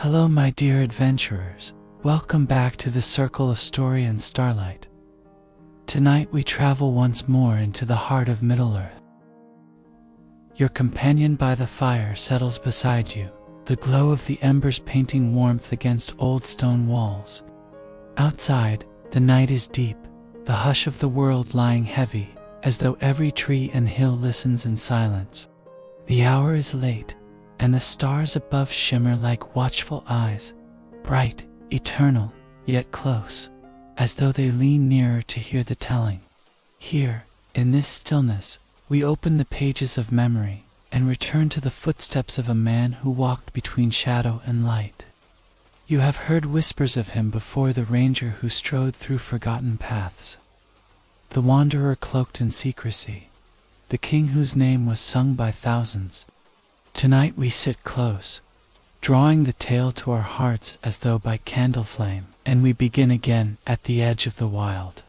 Hello my dear adventurers, welcome back to the Circle of Story and Starlight. Tonight we travel once more into the heart of Middle-earth. Your companion by the fire settles beside you, the glow of the embers painting warmth against old stone walls. Outside, the night is deep, the hush of the world lying heavy, as though every tree and hill listens in silence. The hour is late, and the stars above shimmer like watchful eyes, bright, eternal, yet close, as though they lean nearer to hear the telling. Here, in this stillness, we open the pages of memory and return to the footsteps of a man who walked between shadow and light. You have heard whispers of him before, the ranger who strode through forgotten paths, the wanderer cloaked in secrecy, the king whose name was sung by thousands. Tonight we sit close, drawing the tale to our hearts as though by candle flame, and we begin again at the edge of the wild.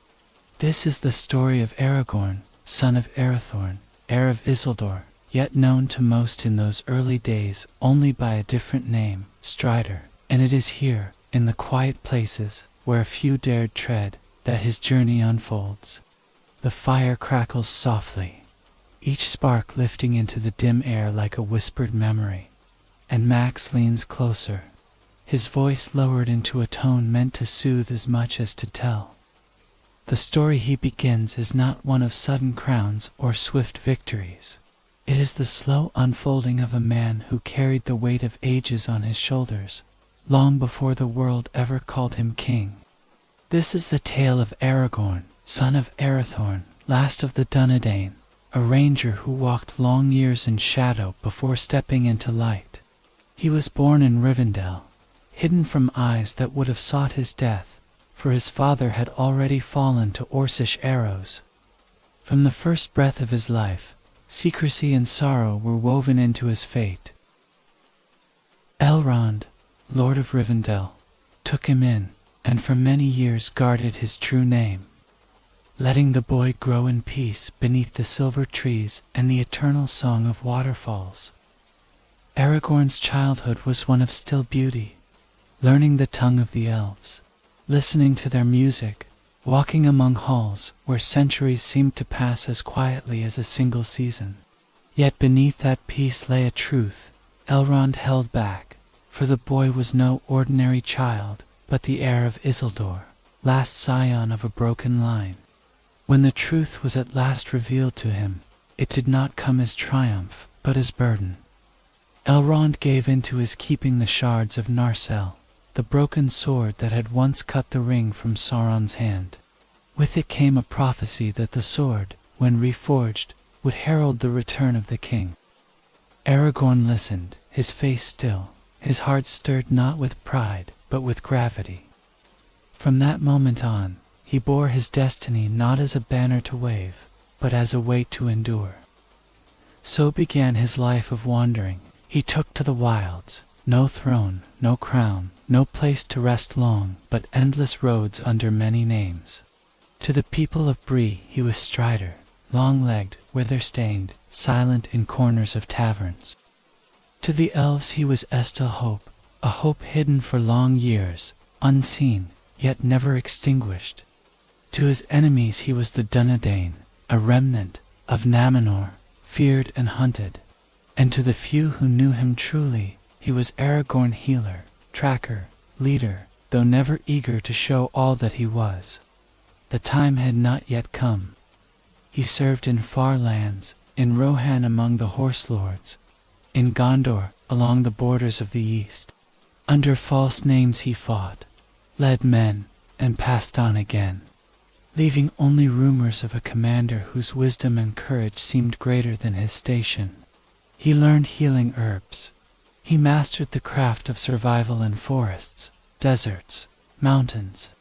This is the story of Aragorn, son of Arathorn, heir of Isildur, yet known to most in those early days only by a different name, Strider, and it is here, in the quiet places, where a few dared tread, that his journey unfolds. The fire crackles softly, each spark lifting into the dim air like a whispered memory, and Max leans closer, his voice lowered into a tone meant to soothe as much as to tell. The story he begins is not one of sudden crowns or swift victories. It is the slow unfolding of a man who carried the weight of ages on his shoulders, long before the world ever called him king. This is the tale of Aragorn, son of Arathorn, last of the Dunedain, a ranger who walked long years in shadow before stepping into light. He was born in Rivendell, hidden from eyes that would have sought his death, for his father had already fallen to Orcish arrows. From the first breath of his life, secrecy and sorrow were woven into his fate. Elrond, Lord of Rivendell, took him in, and for many years guarded his true name, letting the boy grow in peace beneath the silver trees and the eternal song of waterfalls. Aragorn's childhood was one of still beauty, learning the tongue of the elves, listening to their music, walking among halls where centuries seemed to pass as quietly as a single season. Yet beneath that peace lay a truth Elrond held back, for the boy was no ordinary child, but the heir of Isildur, last scion of a broken line. When the truth was at last revealed to him, it did not come as triumph, but as burden. Elrond gave into his keeping the shards of Narcel, the broken sword that had once cut the ring from Sauron's hand. With it came a prophecy that the sword, when reforged, would herald the return of the king. Aragorn listened, his face still, his heart stirred not with pride, but with gravity. From that moment on, he bore his destiny not as a banner to wave, but as a weight to endure. So began his life of wandering. He took to the wilds, no throne, no crown, no place to rest long, but endless roads under many names. To the people of Bree he was Strider, long-legged, wither-stained, silent in corners of taverns. To the elves he was Estel Hope, a hope hidden for long years, unseen, yet never extinguished. To his enemies he was the Dunedain, a remnant of Naminor, feared and hunted. And to the few who knew him truly, he was Aragorn, healer, tracker, leader, though never eager to show all that he was. The time had not yet come. He served in far lands, in Rohan among the horse lords, in Gondor along the borders of the east. Under false names he fought, led men, and passed on again, leaving only rumors of a commander whose wisdom and courage seemed greater than his station. He learned healing herbs. He mastered the craft of survival in forests, deserts, mountains.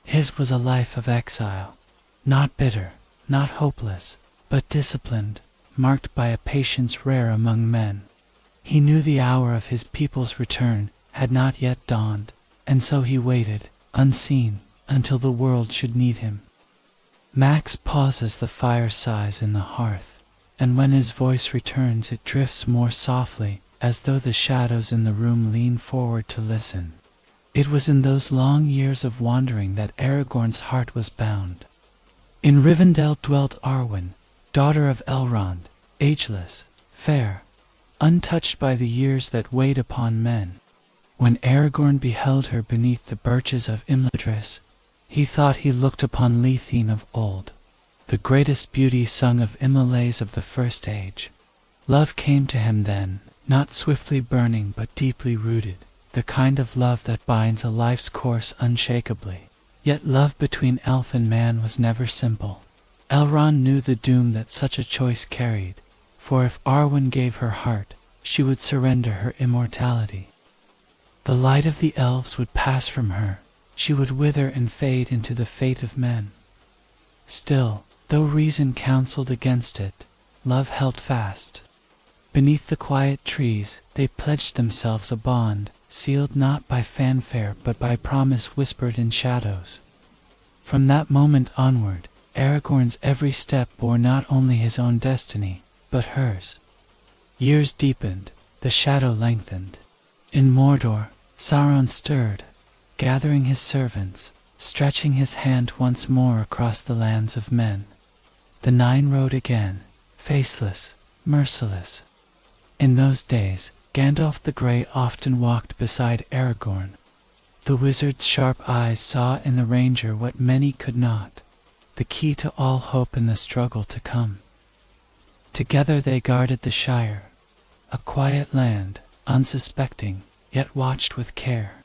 His was a life of exile, not bitter, not hopeless, but disciplined, marked by a patience rare among men. He knew the hour of his people's return had not yet dawned, and so he waited, unseen, until the world should need him. Max pauses, the fire sighs in the hearth, and when his voice returns it drifts more softly, as though the shadows in the room leaned forward to listen. It was in those long years of wandering that Aragorn's heart was bound. In Rivendell dwelt Arwen, daughter of Elrond, ageless, fair, untouched by the years that weighed upon men. When Aragorn beheld her beneath the birches of Imladris, he thought he looked upon Lethene of old, the greatest beauty sung of Imalays of the First Age. Love came to him then, not swiftly burning but deeply rooted, the kind of love that binds a life's course unshakably. Yet love between elf and man was never simple. Elrond knew the doom that such a choice carried, for if Arwen gave her heart, she would surrender her immortality. The light of the elves would pass from her, she would wither and fade into the fate of men. Still, though reason counseled against it, love held fast. Beneath the quiet trees, they pledged themselves a bond, sealed not by fanfare but by promise whispered in shadows. From that moment onward, Aragorn's every step bore not only his own destiny, but hers. Years deepened, the shadow lengthened. In Mordor, Sauron stirred, gathering his servants, stretching his hand once more across the lands of men. The Nine rode again, faceless, merciless. In those days, Gandalf the Grey often walked beside Aragorn. The wizard's sharp eyes saw in the ranger what many could not, the key to all hope in the struggle to come. Together they guarded the Shire, a quiet land, unsuspecting, yet watched with care.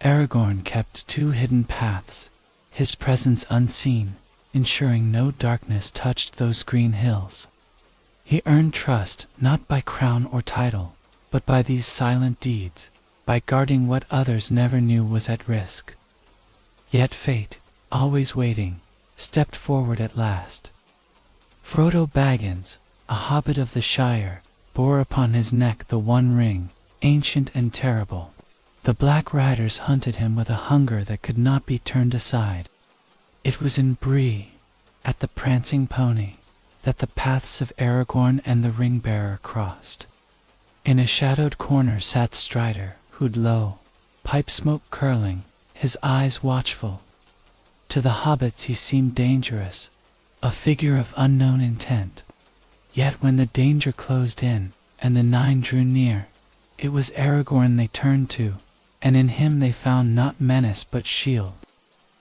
Aragorn kept two hidden paths, his presence unseen, ensuring no darkness touched those green hills. He earned trust not by crown or title, but by these silent deeds, by guarding what others never knew was at risk. Yet fate, always waiting, stepped forward at last. Frodo Baggins, a hobbit of the Shire, bore upon his neck the One Ring, ancient and terrible. The Black Riders hunted him with a hunger that could not be turned aside. It was in Bree, at the Prancing Pony, that the paths of Aragorn and the Ring-bearer crossed. In a shadowed corner sat Strider, hood low, pipe smoke curling, his eyes watchful. To the hobbits he seemed dangerous, a figure of unknown intent. Yet when the danger closed in, and the Nine drew near, it was Aragorn they turned to, and in him they found not menace but shield.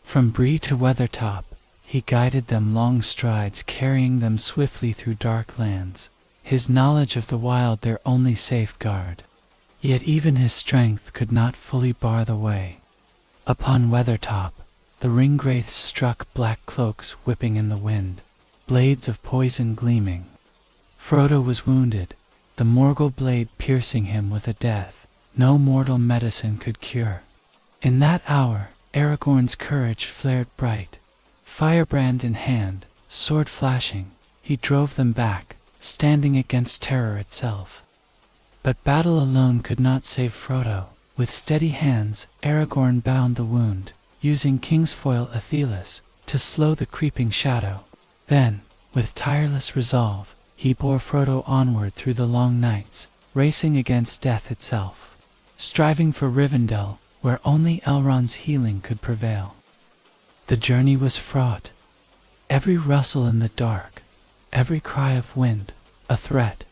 From Bree to Weathertop, he guided them long strides, carrying them swiftly through dark lands, his knowledge of the wild their only safeguard. Yet even his strength could not fully bar the way. Upon Weathertop, the ringwraiths struck, black cloaks whipping in the wind, blades of poison gleaming. Frodo was wounded, the Morgul blade piercing him with a death no mortal medicine could cure. In that hour, Aragorn's courage flared bright. Firebrand in hand, sword flashing, he drove them back, standing against terror itself. But battle alone could not save Frodo. With steady hands, Aragorn bound the wound, using Kingsfoil Athelas to slow the creeping shadow. Then, with tireless resolve, he bore Frodo onward through the long nights, racing against death itself, striving for Rivendell, where only Elrond's healing could prevail. The journey was fraught. Every rustle in the dark, every cry of wind, a threat.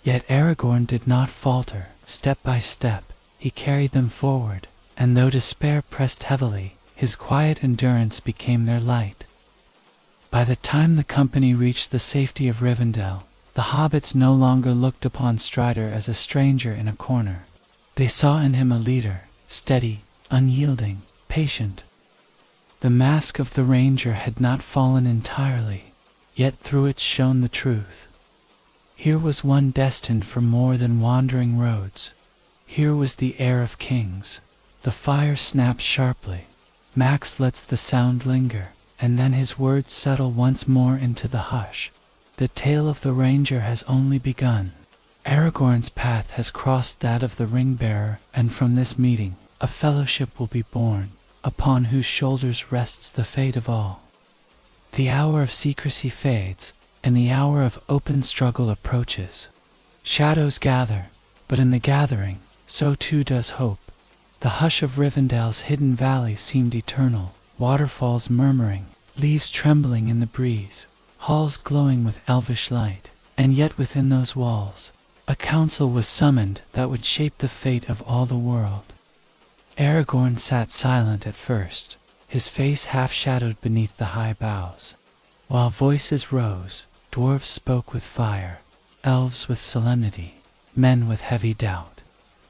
Yet Aragorn did not falter. Step by step, he carried them forward, and though despair pressed heavily, his quiet endurance became their light. By the time the company reached the safety of Rivendell, the hobbits no longer looked upon Strider as a stranger in a corner. They saw in him a leader, steady, unyielding, patient. The mask of the ranger had not fallen entirely, yet through it shone the truth. Here was one destined for more than wandering roads. Here was the heir of kings. The fire snapped sharply. Max lets the sound linger, and then his words settle once more into the hush. The tale of the ranger has only begun. Aragorn's path has crossed that of the ring-bearer, and from this meeting, a fellowship will be born, upon whose shoulders rests the fate of all. The hour of secrecy fades, and the hour of open struggle approaches. Shadows gather, But in the gathering, so too does hope. The hush of Rivendell's hidden valley seemed eternal, waterfalls murmuring, leaves trembling in the breeze, halls glowing with elvish light. And yet within those walls, a council was summoned that would shape the fate of all the world. Aragorn sat silent at first, his face half-shadowed beneath the high boughs. While voices rose, dwarves spoke with fire, elves with solemnity, men with heavy doubt.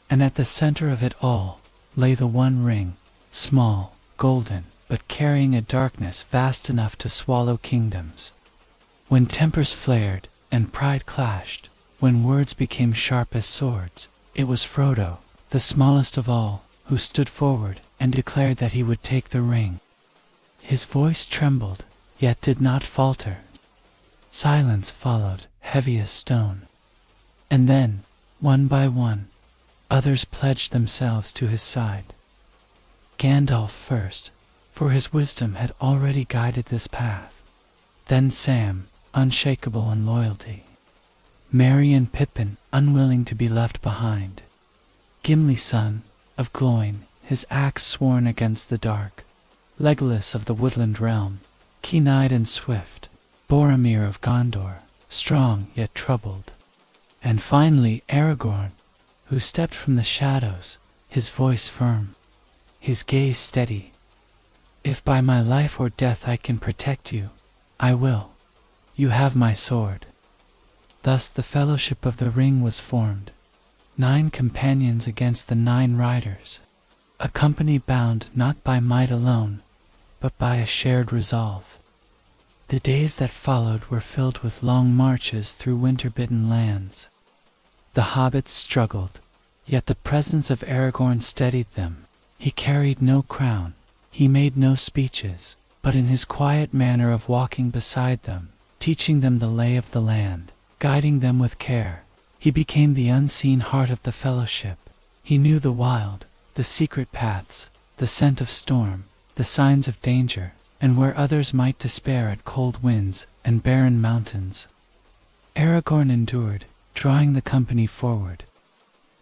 And at the center of it all lay the one ring, small, golden, but carrying a darkness vast enough to swallow kingdoms. When tempers flared and pride clashed, when words became sharp as swords, it was Frodo, the smallest of all, who stood forward and declared that he would take the ring. His voice trembled, yet did not falter. Silence followed, heavy as stone. And then, one by one, others pledged themselves to his side. Gandalf first, for his wisdom had already guided this path. Then Sam, unshakable in loyalty. Merry and Pippin, unwilling to be left behind. Gimli, son of Gloin, his axe sworn against the dark. Legolas of the woodland realm, keen-eyed and swift. Boromir of Gondor, strong yet troubled. And finally Aragorn, who stepped from the shadows, his voice firm, his gaze steady. If by my life or death I can protect you, I will. You have my sword. Thus the Fellowship of the Ring was formed, 9 companions against the 9 riders, a company bound not by might alone, but by a shared resolve. The days that followed were filled with long marches through winter-bitten lands. The hobbits struggled, yet the presence of Aragorn steadied them. He carried no crown, he made no speeches, but in his quiet manner of walking beside them, teaching them the lay of the land, guiding them with care, he became the unseen heart of the fellowship. He knew the wild, the secret paths, the scent of storm, the signs of danger, and where others might despair at cold winds and barren mountains. Aragorn endured, drawing the company forward.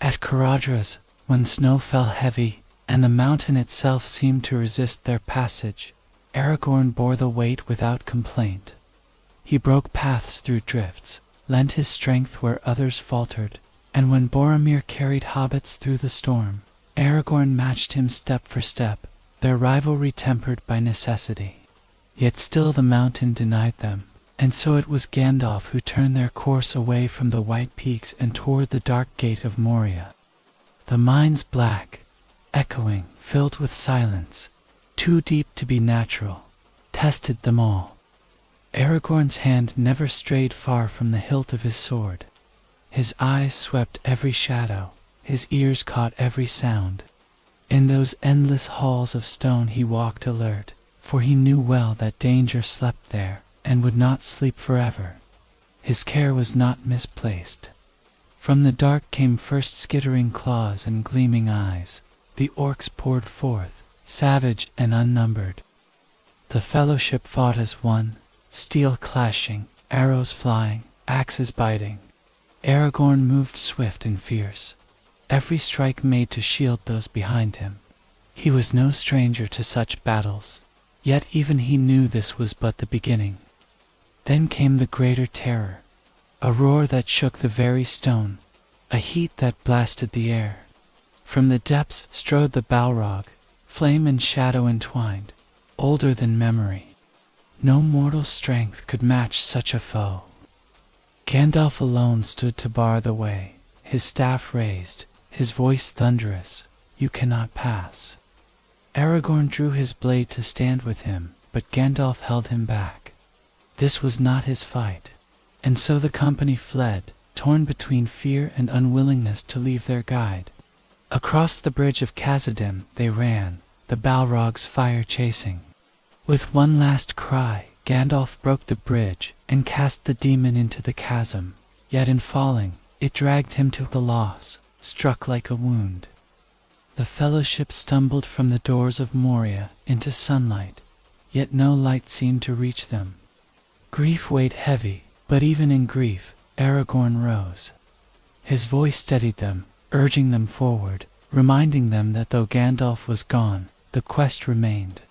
At Caradhras, when snow fell heavy, and the mountain itself seemed to resist their passage, Aragorn bore the weight without complaint. He broke paths through drifts, lent his strength where others faltered, and when Boromir carried hobbits through the storm, Aragorn matched him step for step, their rivalry tempered by necessity. Yet still the mountain denied them, and so it was Gandalf who turned their course away from the white peaks and toward the dark gate of Moria. The mines black, echoing, filled with silence, too deep to be natural, tested them all. Aragorn's hand never strayed far from the hilt of his sword. His eyes swept every shadow, his ears caught every sound. In those endless halls of stone he walked alert, for he knew well that danger slept there, and would not sleep forever. His care was not misplaced. From the dark came first skittering claws and gleaming eyes. The orcs poured forth, savage and unnumbered. The fellowship fought as one, steel clashing, arrows flying, axes biting. Aragorn moved swift and fierce, every strike made to shield those behind him. He was no stranger to such battles, yet even he knew this was but the beginning. Then came the greater terror, a roar that shook the very stone, a heat that blasted the air. From the depths strode the Balrog, flame and shadow entwined, older than memory. No mortal strength could match such a foe. Gandalf alone stood to bar the way, his staff raised, his voice thunderous, "You cannot pass." Aragorn drew his blade to stand with him, but Gandalf held him back. This was not his fight, and so the company fled, torn between fear and unwillingness to leave their guide. Across the bridge of Khazad-dûm they ran, the Balrog's fire chasing. With one last cry, Gandalf broke the bridge and cast the demon into the chasm, yet in falling, it dragged him to the loss, struck like a wound. The fellowship stumbled from the doors of Moria into sunlight, yet no light seemed to reach them. Grief weighed heavy, but even in grief, Aragorn rose. His voice steadied them, urging them forward, reminding them that though Gandalf was gone, the quest remained.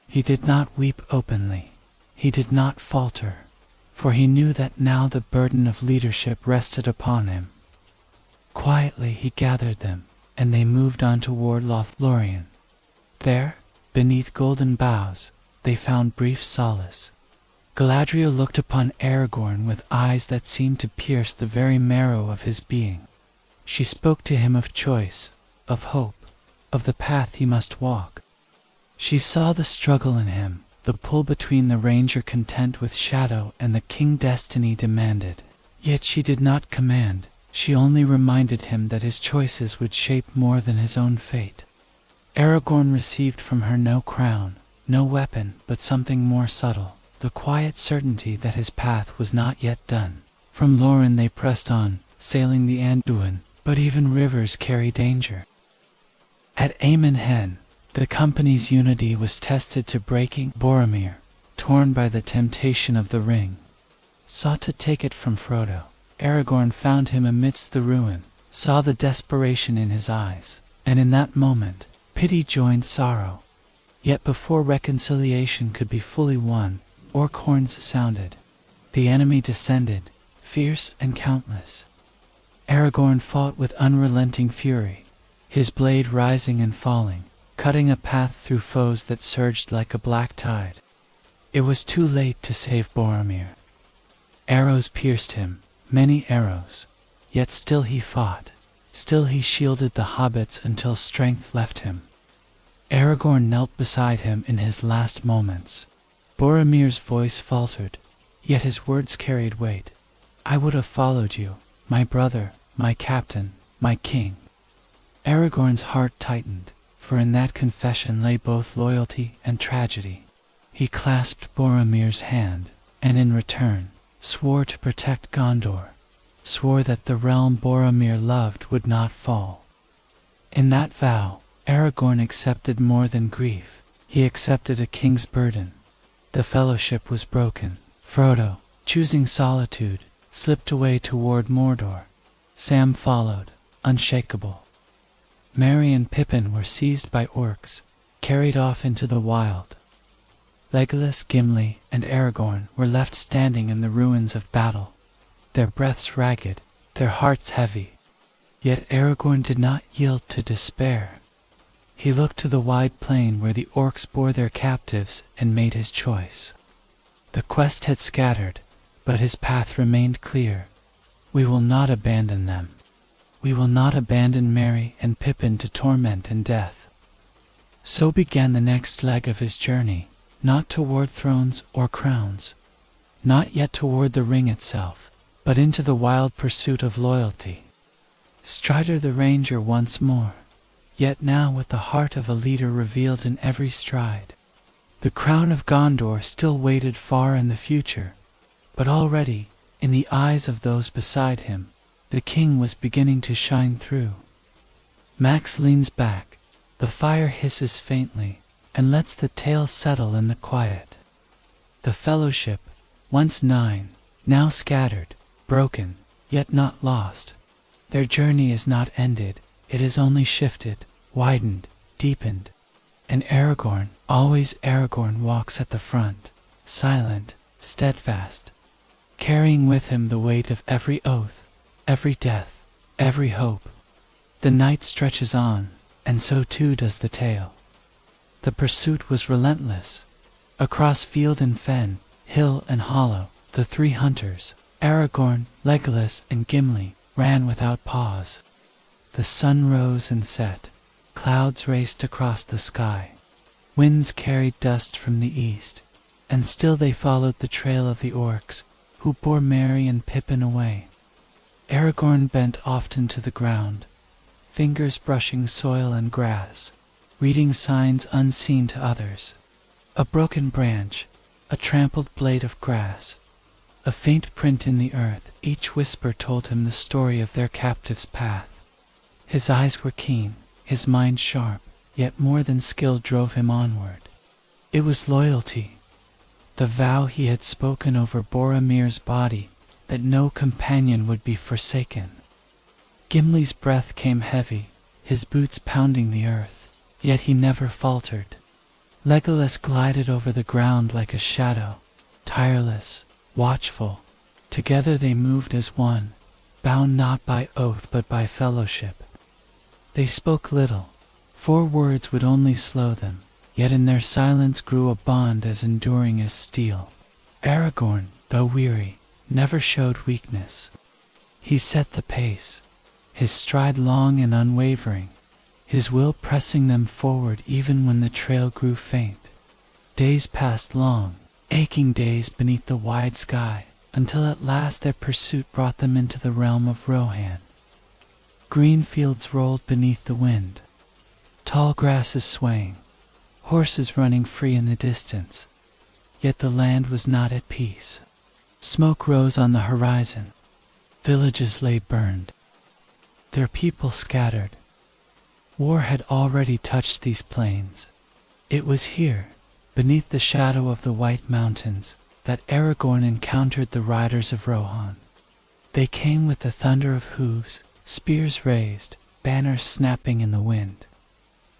He did not weep openly. He did not falter, for he knew that now the burden of leadership rested upon him. Quietly he gathered them, and they moved on toward Lothlorien. There, beneath golden boughs, they found brief solace. Galadriel looked upon Aragorn with eyes that seemed to pierce the very marrow of his being. She spoke to him of choice, of hope, of the path he must walk. She saw the struggle in him, the pull between the ranger content with shadow and the king destiny demanded. Yet she did not command, she only reminded him that his choices would shape more than his own fate. Aragorn received from her no crown, no weapon, but something more subtle, the quiet certainty that his path was not yet done. From Lorien they pressed on, sailing the Anduin, but even rivers carry danger. At Amon Hen, the company's unity was tested to breaking. Boromir, torn by the temptation of the ring, sought to take it from Frodo. Aragorn found him amidst the ruin, saw the desperation in his eyes, and in that moment, pity joined sorrow. Yet before reconciliation could be fully won, orc horns sounded. The enemy descended, fierce and countless. Aragorn fought with unrelenting fury, his blade rising and falling, cutting a path through foes that surged like a black tide. It was too late to save Boromir. Arrows pierced him, many arrows, yet still he fought, still he shielded the hobbits until strength left him. Aragorn knelt beside him in his last moments. Boromir's voice faltered, yet his words carried weight. "I would have followed you, my brother, my captain, my king." Aragorn's heart tightened, for in that confession lay both loyalty and tragedy. He clasped Boromir's hand, and in return, swore to protect Gondor, swore that the realm Boromir loved would not fall. In that vow, Aragorn accepted more than grief. He accepted a king's burden. The fellowship was broken. Frodo, choosing solitude, slipped away toward Mordor. Sam followed, unshakable. Merry and Pippin were seized by orcs, carried off into the wild. Legolas, Gimli, and Aragorn were left standing in the ruins of battle, their breaths ragged, their hearts heavy. Yet Aragorn did not yield to despair. He looked to the wide plain where the orcs bore their captives and made his choice. The quest had scattered, but his path remained clear. We will not abandon them. We will not abandon Merry and Pippin to torment and death. So began the next leg of his journey, not toward thrones or crowns, not yet toward the ring itself, but into the wild pursuit of loyalty. Strider the Ranger once more, yet now with the heart of a leader revealed in every stride. The crown of Gondor still waited far in the future, but already, in the eyes of those beside him, the king was beginning to shine through. Max leans back, the fire hisses faintly, and lets the tale settle in the quiet. The fellowship, once 9, now scattered, broken, yet not lost. Their journey is not ended, it is only shifted, widened, deepened. And Aragorn, always Aragorn, walks at the front, silent, steadfast, carrying with him the weight of every oath, every death, every hope. The night stretches on, and so too does the tale. The pursuit was relentless. Across field and fen, hill and hollow, the 3 hunters, Aragorn, Legolas, and Gimli, ran without pause. The sun rose and set, clouds raced across the sky, winds carried dust from the east, and still they followed the trail of the orcs, who bore Merry and Pippin away. Aragorn bent often to the ground, fingers brushing soil and grass, reading signs unseen to others. A broken branch, a trampled blade of grass, a faint print in the earth, each whisper told him the story of their captive's path. His eyes were keen, his mind sharp, yet more than skill drove him onward. It was loyalty, the vow he had spoken over Boromir's body, that no companion would be forsaken. Gimli's breath came heavy, his boots pounding the earth, yet he never faltered. Legolas glided over the ground like a shadow, tireless, watchful. Together they moved as one, bound not by oath but by fellowship. They spoke little, 4 words would only slow them, yet in their silence grew a bond as enduring as steel. Aragorn, though weary, never showed weakness. He set the pace, his stride long and unwavering, his will pressing them forward even when the trail grew faint. Days passed long, aching days beneath the wide sky, until at last their pursuit brought them into the realm of Rohan. Green fields rolled beneath the wind, tall grasses swaying, horses running free in the distance. Yet the land was not at peace. Smoke rose on the horizon. Villages lay burned, their people scattered. War had already touched these plains. It was here, beneath the shadow of the White Mountains, that Aragorn encountered the riders of Rohan. They came with the thunder of hooves, spears raised, banners snapping in the wind.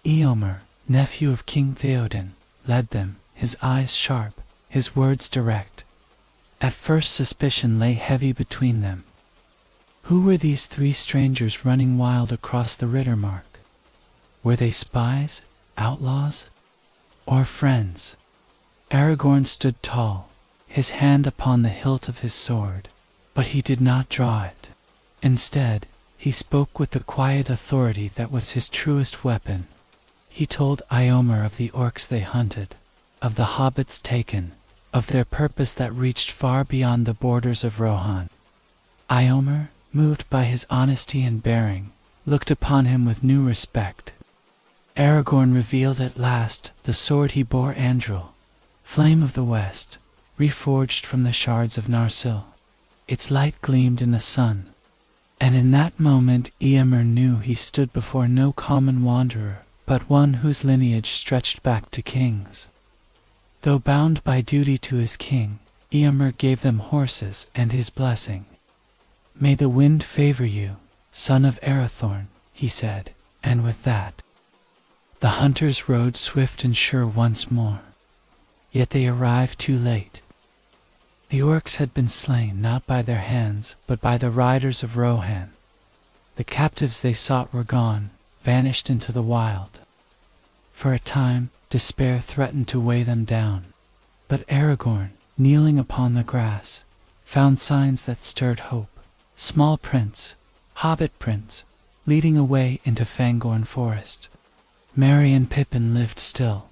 Eomer, nephew of King Theoden, led them, his eyes sharp, his words direct. At first suspicion lay heavy between them. Who were these 3 strangers running wild across the Rittermark? Were they spies, outlaws, or friends? Aragorn stood tall, his hand upon the hilt of his sword, but he did not draw it. Instead, he spoke with the quiet authority that was his truest weapon. He told Eomer of the orcs they hunted, of the hobbits taken, of their purpose that reached far beyond the borders of Rohan. Eomer, moved by his honesty and bearing, looked upon him with new respect. Aragorn revealed at last the sword he bore, Andril, flame of the west, reforged from the shards of Narsil. Its light gleamed in the sun, and in that moment Eomer knew he stood before no common wanderer, but one whose lineage stretched back to kings. Though bound by duty to his king, Eomer gave them horses and his blessing. "May the wind favor you, son of Arathorn," he said, and with that, the hunters rode swift and sure once more. Yet they arrived too late. The orcs had been slain not by their hands, but by the riders of Rohan. The captives they sought were gone, vanished into the wild. For a time, despair threatened to weigh them down. But Aragorn, kneeling upon the grass, found signs that stirred hope. Small prints, hobbit prints, leading away into Fangorn forest. Merry and Pippin lived still,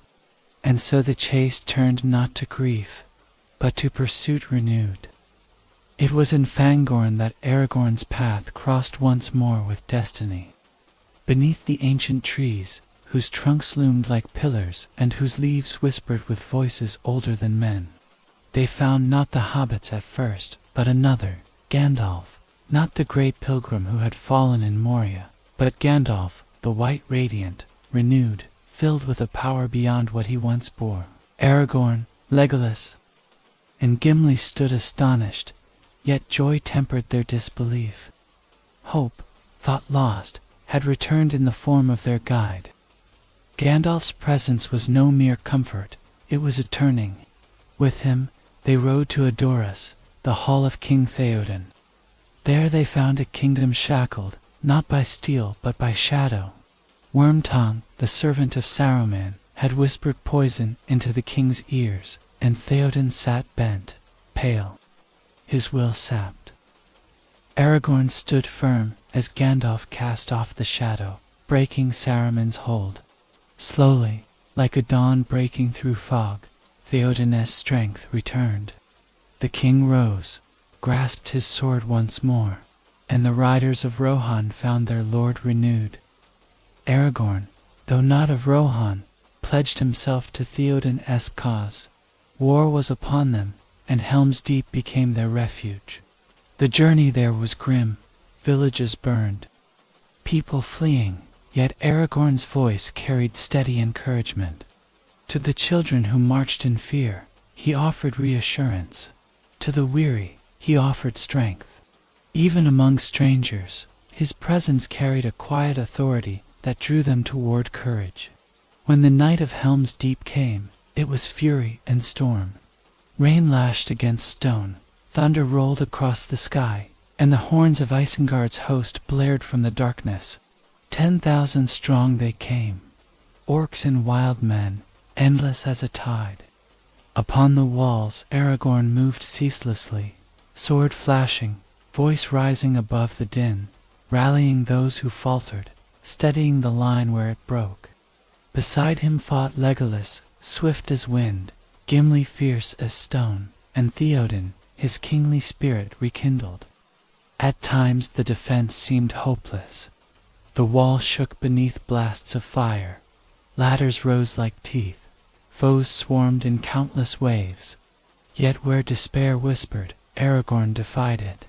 and so the chase turned not to grief, but to pursuit renewed. It was in Fangorn that Aragorn's path crossed once more with destiny. Beneath the ancient trees, whose trunks loomed like pillars and whose leaves whispered with voices older than men, they found not the hobbits at first, but another, Gandalf, not the great pilgrim who had fallen in Moria, but Gandalf, the white radiant, renewed, filled with a power beyond what he once bore. Aragorn, Legolas, and Gimli stood astonished, yet joy tempered their disbelief. Hope, thought lost, had returned in the form of their guide. Gandalf's presence was no mere comfort, it was a turning. With him, they rode to Edoras, the hall of King Theoden. There they found a kingdom shackled, not by steel but by shadow. Wormtongue, the servant of Saruman, had whispered poison into the king's ears, and Theoden sat bent, pale, his will sapped. Aragorn stood firm as Gandalf cast off the shadow, breaking Saruman's hold. Slowly, like a dawn breaking through fog, Theoden's strength returned. The king rose, grasped his sword once more, and the riders of Rohan found their lord renewed. Aragorn, though not of Rohan, pledged himself to Theoden's cause. War was upon them, and Helm's Deep became their refuge. The journey there was grim, villages burned, people fleeing, yet Aragorn's voice carried steady encouragement. To the children who marched in fear, he offered reassurance. To the weary, he offered strength. Even among strangers, His presence carried a quiet authority that drew them toward courage. When the night of Helm's Deep came, it was fury and storm. Rain lashed against stone, thunder rolled across the sky, and the horns of Isengard's host blared from the darkness. 10,000 strong they came, orcs and wild men, endless as a tide. Upon the walls Aragorn moved ceaselessly, sword flashing, voice rising above the din, rallying those who faltered, steadying the line where it broke. Beside him fought Legolas, swift as wind, Gimli fierce as stone, and Theoden, his kingly spirit rekindled. At times the defense seemed hopeless. The wall shook beneath blasts of fire. Ladders rose like teeth. Foes swarmed in countless waves. Yet where despair whispered, Aragorn defied it.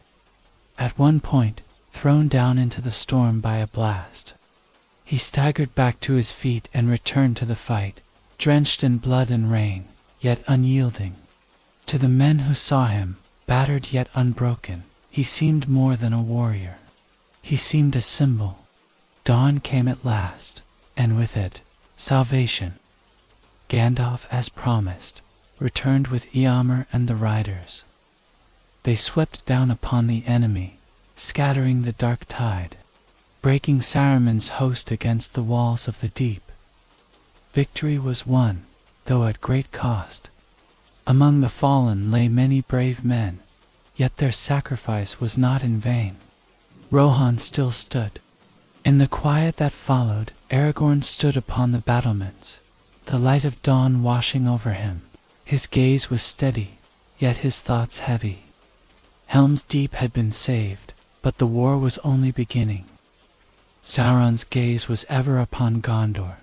At one point, thrown down into the storm by a blast, he staggered back to his feet and returned to the fight, drenched in blood and rain, yet unyielding. To the men who saw him, battered yet unbroken, he seemed more than a warrior. He seemed a symbol. Dawn came at last, and with it, salvation. Gandalf, as promised, returned with Eomer and the riders. They swept down upon the enemy, scattering the dark tide, breaking Saruman's host against the walls of the deep. Victory was won, though at great cost. Among the fallen lay many brave men, yet their sacrifice was not in vain. Rohan still stood. In the quiet that followed, Aragorn stood upon the battlements, the light of dawn washing over him. His gaze was steady, yet his thoughts heavy. Helm's Deep had been saved, but the war was only beginning. Sauron's gaze was ever upon Gondor,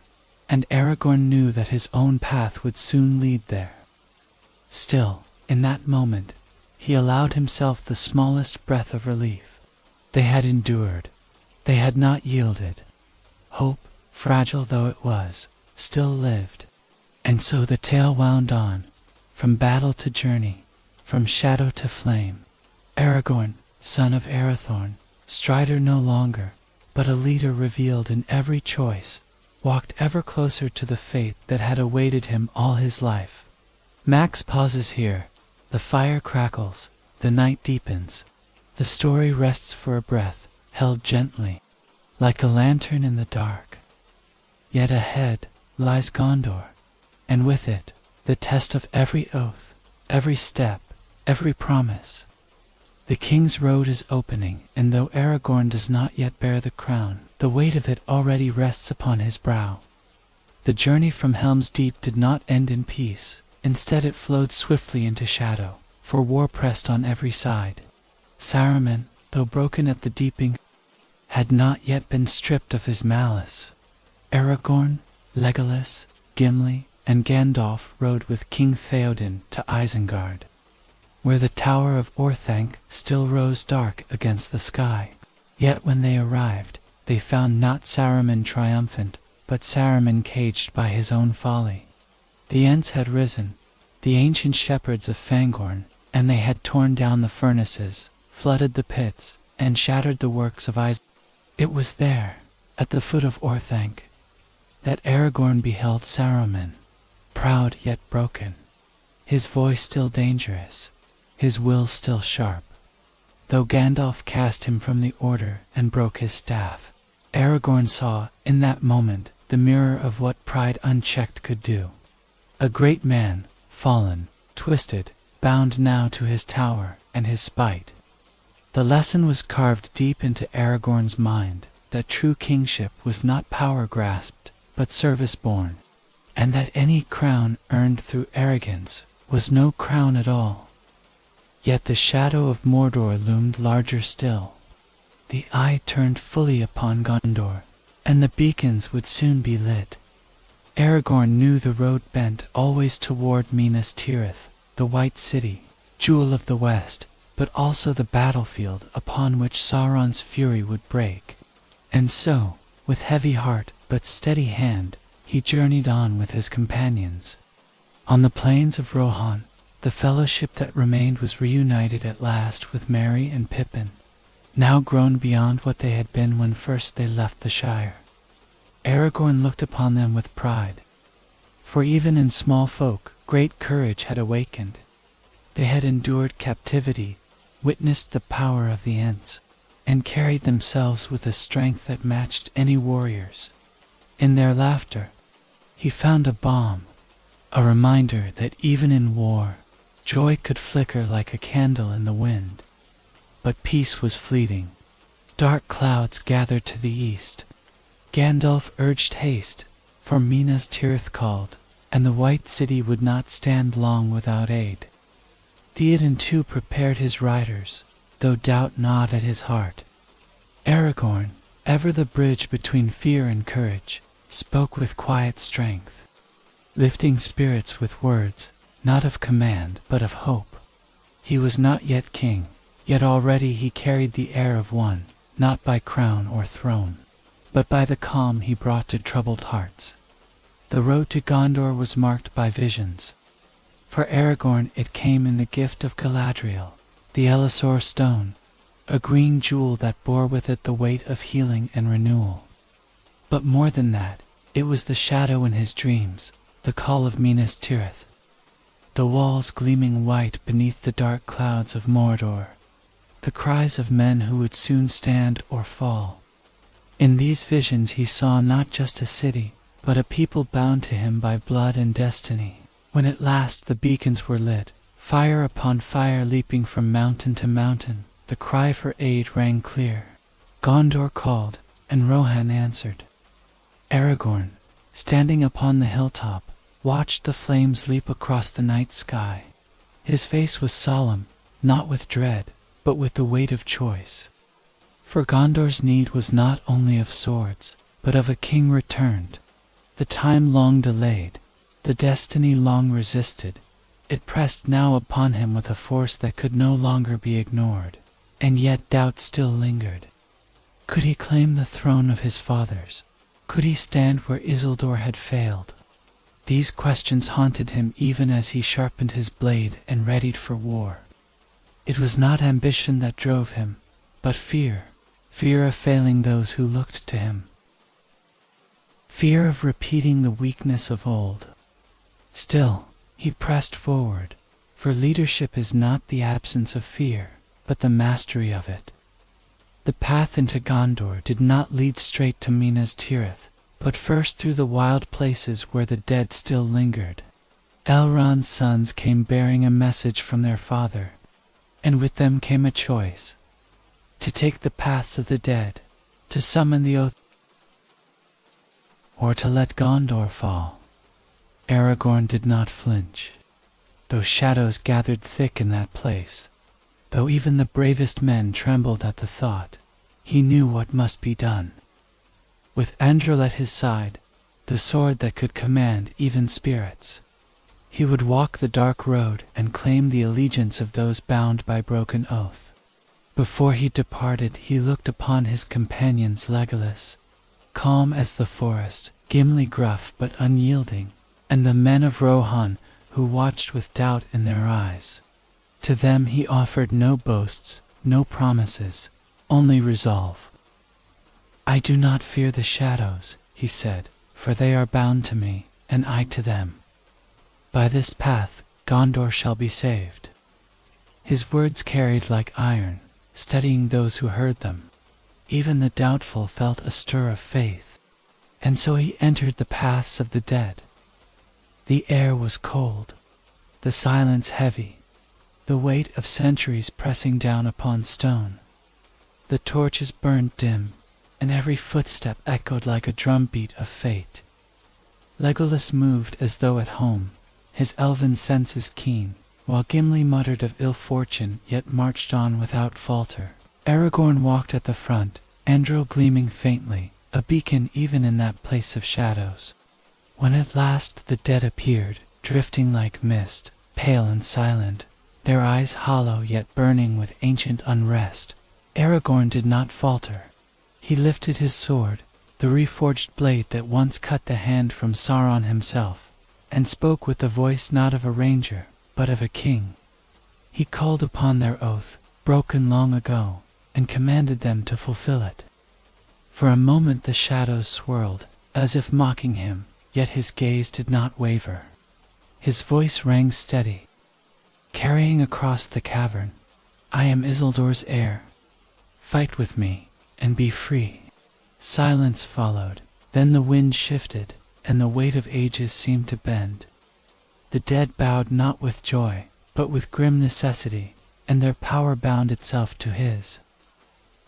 and Aragorn knew that his own path would soon lead there. Still, in that moment, he allowed himself the smallest breath of relief. They had endured. They had not yielded. Hope, fragile though it was, still lived. And so the tale wound on, from battle to journey, from shadow to flame. Aragorn, son of Arathorn, strider no longer, but a leader revealed in every choice, walked ever closer to the fate that had awaited him all his life. Max pauses here. The fire crackles, the night deepens. The story rests for a breath, held gently, like a lantern in the dark. Yet ahead lies Gondor, and with it, the test of every oath, every step, every promise. The king's road is opening, and though Aragorn does not yet bear the crown, the weight of it already rests upon his brow. The journey from Helm's Deep did not end in peace. Instead it flowed swiftly into shadow, for war pressed on every side. Saruman, though broken at the deeping, had not yet been stripped of his malice. Aragorn, Legolas, Gimli, and Gandalf rode with King Theoden to Isengard, where the tower of Orthanc still rose dark against the sky. Yet when they arrived, they found not Saruman triumphant, but Saruman caged by his own folly. The Ents had risen, the ancient shepherds of Fangorn, and they had torn down the furnaces, flooded the pits, and shattered the works of Isengard. It was there, at the foot of Orthanc, that Aragorn beheld Saruman, proud yet broken, his voice still dangerous, his will still sharp. Though Gandalf cast him from the order and broke his staff, Aragorn saw, in that moment, the mirror of what pride unchecked could do. A great man, fallen, twisted, bound now to his tower and his spite. The lesson was carved deep into Aragorn's mind, that true kingship was not power grasped, but service born, and that any crown earned through arrogance was no crown at all. Yet the shadow of Mordor loomed larger still. The eye turned fully upon Gondor, and the beacons would soon be lit. Aragorn knew the road bent always toward Minas Tirith, the White City, jewel of the West, but also the battlefield upon which Sauron's fury would break. And so, with heavy heart but steady hand, he journeyed on with his companions. On the plains of Rohan, the fellowship that remained was reunited at last with Merry and Pippin. now grown beyond what they had been when first they left the Shire. Aragorn looked upon them with pride, for even in small folk, great courage had awakened. They had endured captivity, witnessed the power of the Ents, and carried themselves with a strength that matched any warrior's. In their laughter, he found a balm, a reminder that even in war, joy could flicker like a candle in the wind. But peace was fleeting. Dark clouds gathered to the east. Gandalf urged haste, for Minas Tirith called, and the White City would not stand long without aid. Theoden too prepared his riders, though doubt gnawed at his heart. Aragorn, ever the bridge between fear and courage, spoke with quiet strength, lifting spirits with words, not of command, but of hope. He was not yet king, yet already he carried the air of one, not by crown or throne, but by the calm he brought to troubled hearts. The road to Gondor was marked by visions. For Aragorn it came in the gift of Galadriel, the LOTR stone, a green jewel that bore with it the weight of healing and renewal. But more than that, it was the shadow in his dreams, the call of Minas Tirith, the walls gleaming white beneath the dark clouds of Mordor, the cries of men who would soon stand or fall. In these visions he saw not just a city, but a people bound to him by blood and destiny. When at last the beacons were lit, fire upon fire leaping from mountain to mountain, the cry for aid rang clear. Gondor called, and Rohan answered. Aragorn, standing upon the hilltop, watched the flames leap across the night sky. His face was solemn, not with dread, but with the weight of choice. For Gondor's need was not only of swords, but of a king returned. The time long delayed, the destiny long resisted, it pressed now upon him with a force that could no longer be ignored, and yet doubt still lingered. Could he claim the throne of his fathers? Could he stand where Isildur had failed? These questions haunted him even as he sharpened his blade and readied for war. It was not ambition that drove him, but fear of failing those who looked to him. Fear of repeating the weakness of old. Still, he pressed forward, for leadership is not the absence of fear, but the mastery of it. The path into Gondor did not lead straight to Minas Tirith, but first through the wild places where the dead still lingered. Elrond's sons came bearing a message from their father, and with them came a choice: to take the paths of the dead, to summon the oath, or to let Gondor fall. Aragorn did not flinch, though shadows gathered thick in that place. Though even the bravest men trembled at the thought, he knew what must be done. With Andril at his side, the sword that could command even spirits, he would walk the dark road and claim the allegiance of those bound by broken oath. Before he departed, he looked upon his companions Legolas, calm as the forest, Gimli gruff but unyielding, and the men of Rohan who watched with doubt in their eyes. To them he offered no boasts, no promises, only resolve. I do not fear the shadows, he said, for they are bound to me, and I to them. By this path Gondor shall be saved. His words carried like iron, steadying those who heard them. Even the doubtful felt a stir of faith, and so he entered the paths of the dead. The air was cold, the silence heavy, the weight of centuries pressing down upon stone. The torches burned dim, and every footstep echoed like a drumbeat of fate. Legolas moved as though at home, his elven senses keen, while Gimli muttered of ill fortune yet marched on without falter. Aragorn walked at the front, Andril gleaming faintly, a beacon even in that place of shadows. When at last the dead appeared, drifting like mist, pale and silent, their eyes hollow yet burning with ancient unrest, Aragorn did not falter. He lifted his sword, the reforged blade that once cut the hand from Sauron himself, and spoke with the voice not of a ranger, but of a king. He called upon their oath, broken long ago, and commanded them to fulfill it. For a moment the shadows swirled, as if mocking him, yet his gaze did not waver. His voice rang steady, carrying across the cavern, "I am Isildur's heir. Fight with me, and be free." Silence followed, then the wind shifted, and the weight of ages seemed to bend. The dead bowed not with joy, but with grim necessity, and their power bound itself to his.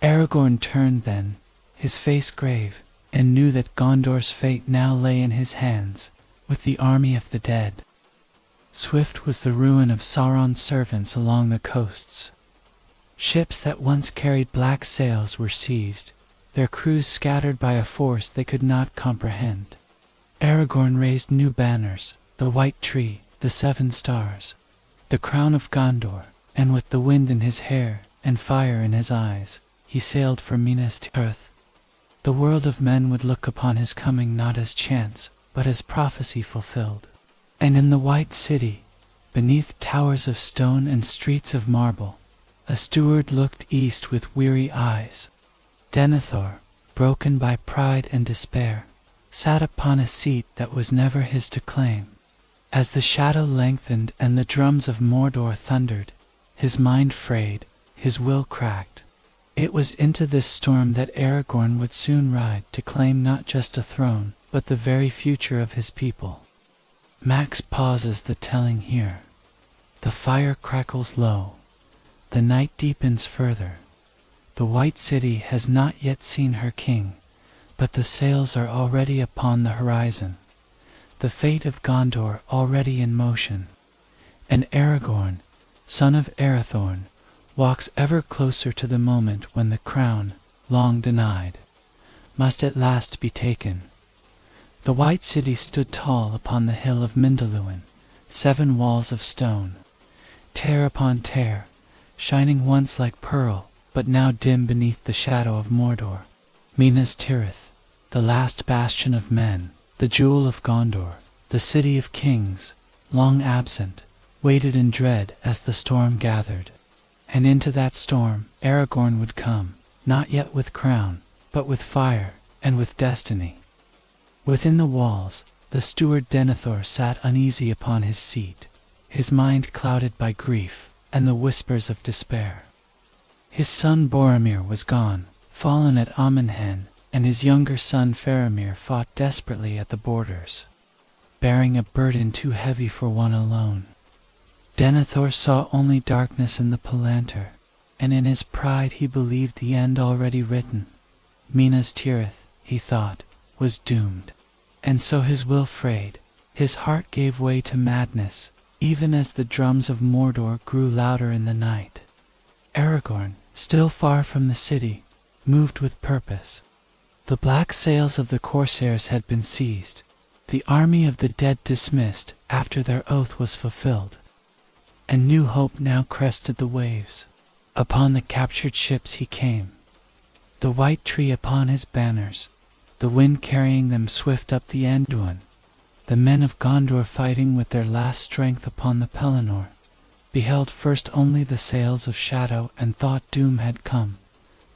Aragorn turned then, his face grave, and knew that Gondor's fate now lay in his hands, with the army of the dead. Swift was the ruin of Sauron's servants along the coasts. Ships that once carried black sails were seized, their crews scattered by a force they could not comprehend. Aragorn raised new banners, the white tree, the 7 stars, the crown of Gondor, and with the wind in his hair and fire in his eyes, he sailed for Minas Tirith. The world of men would look upon his coming not as chance, but as prophecy fulfilled. And in the white city, beneath towers of stone and streets of marble, a steward looked east with weary eyes. Denethor, broken by pride and despair, sat upon a seat that was never his to claim. As the shadow lengthened and the drums of Mordor thundered, his mind frayed, his will cracked. It was into this storm that Aragorn would soon ride to claim not just a throne, but the very future of his people. Max pauses the telling here. The fire crackles low. The night deepens further. The White City has not yet seen her king, but the sails are already upon the horizon. The fate of Gondor already in motion. And Aragorn, son of Arathorn, walks ever closer to the moment when the crown, long denied, must at last be taken. The White City stood tall upon the hill of Mindalluin, 7 walls of stone, tear upon tear, shining once like pearl, but now dim beneath the shadow of Mordor. Minas Tirith, the last bastion of men, the jewel of Gondor, the city of kings, long absent, waited in dread as the storm gathered. And into that storm Aragorn would come, not yet with crown, but with fire and with destiny. Within the walls, the steward Denethor sat uneasy upon his seat, his mind clouded by grief and the whispers of despair. His son Boromir was gone, fallen at Amenhen, and his younger son Faramir fought desperately at the borders, bearing a burden too heavy for one alone. Denethor saw only darkness in the Palantir, and in his pride he believed the end already written. Minas Tirith, he thought, was doomed. And so his will frayed, his heart gave way to madness, even as the drums of Mordor grew louder in the night. Aragorn, still far from the city, moved with purpose. The black sails of the corsairs had been seized, the army of the dead dismissed after their oath was fulfilled. And new hope now crested the waves. Upon the captured ships he came, the white tree upon his banners, the wind carrying them swift up the Anduin, the men of Gondor fighting with their last strength upon the Pelennor, beheld first only the sails of shadow and thought doom had come.